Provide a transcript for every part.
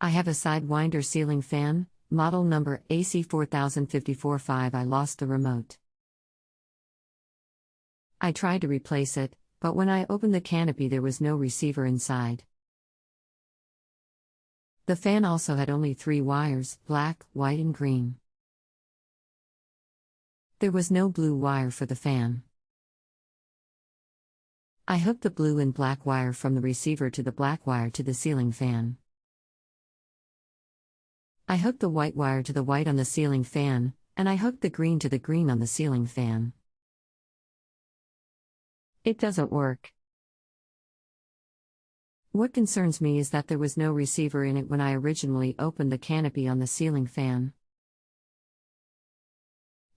I have a sidewinder ceiling fan, model number AC4054-5. I lost the remote. I tried to replace it, but when I opened the canopy there was no receiver inside. The fan also had only 3 wires, black, white and green. There was no blue wire for the fan. I hooked the blue and black wire from the receiver to the black wire to the ceiling fan. I hooked the white wire to the white on the ceiling fan, and I hooked the green to the green on the ceiling fan. It doesn't work. What concerns me is that there was no receiver in it when I originally opened the canopy on the ceiling fan.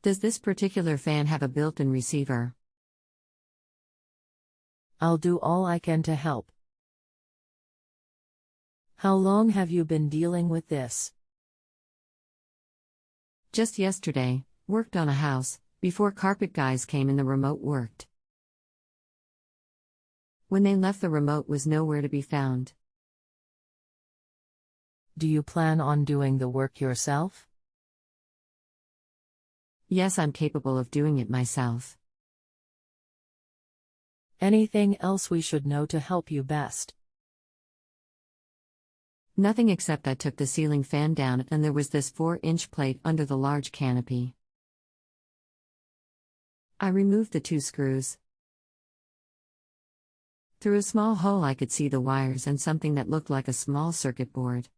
Does this particular fan have a built-in receiver? I'll do all I can to help. How long have you been dealing with this? Just yesterday, worked on a house, before carpet guys came and the remote worked. When they left, the remote was nowhere to be found. Do you plan on doing the work yourself? Yes, I'm capable of doing it myself. Anything else we should know to help you best? Nothing, except I took the ceiling fan down and there was this 4-inch plate under the large canopy. I removed the 2 screws. Through a small hole I could see the wires and something that looked like a small circuit board.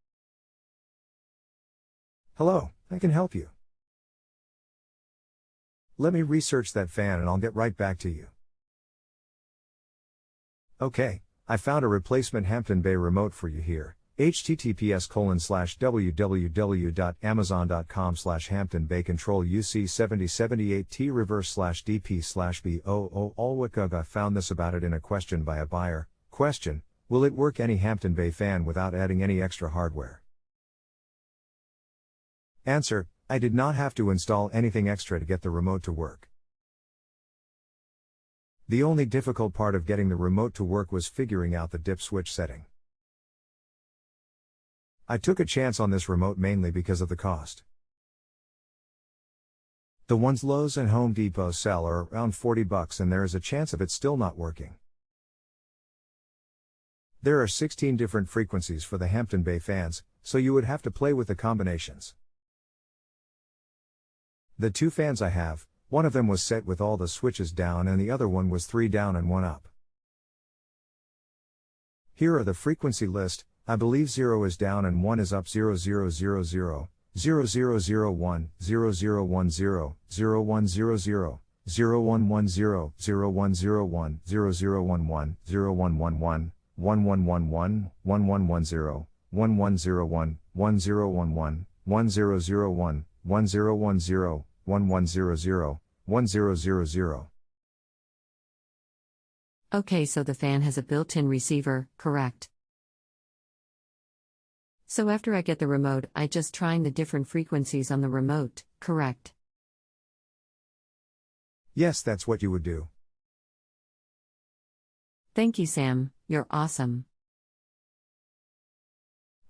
Hello, I can help you. Let me research that fan and I'll get right back to you. Okay, I found a replacement Hampton Bay remote for you here. https://www.amazon.com/HamptonBayControl-UC7078T reverse/DP/B00 Allwicug. I found this about it in a question by a buyer. Question: will it work any Hampton Bay fan without adding any extra hardware? Answer: I did not have to install anything extra to get the remote to work. The only difficult part of getting the remote to work was figuring out the dip switch setting. I took a chance on this remote mainly because of the cost. The ones Lowe's and Home Depot sell are around $40 and there is a chance of it still not working. There are 16 different frequencies for the Hampton Bay fans, so you would have to play with the combinations. The 2 fans I have, one of them was set with all the switches down and the other one was 3 down and 1 up. Here are the frequency list. I believe 0 is down and 1 is up. 0000, 0001, 0010, 0100, 0100, 0110, 0101, 0011, 0111, 1111, 1110, 1101, 1011, 1001, 1010, 1100, 1000. Okay, so the fan has a built-in receiver, correct? So after I get the remote, I just trying the different frequencies on the remote, correct? Yes, that's what you would do. Thank you, Sam, you're awesome.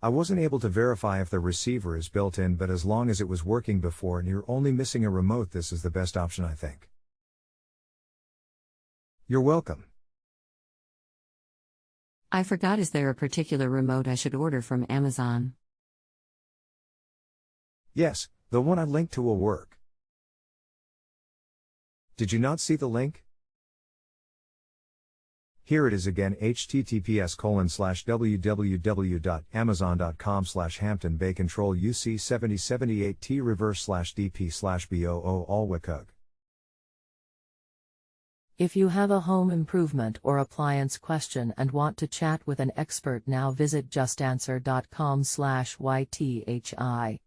I wasn't able to verify if the receiver is built in, but as long as it was working before and you're only missing a remote, this is the best option, I think. You're welcome. I forgot, is there a particular remote I should order from Amazon? Yes, the one I linked to will work. Did you not see the link? Here it is again, https://www.amazon.com/HamptonBayControl-UC7078T reverse/DP/B00 Allwicug. If you have a home improvement or appliance question and want to chat with an expert now, visit JustAnswer.com/YTHI.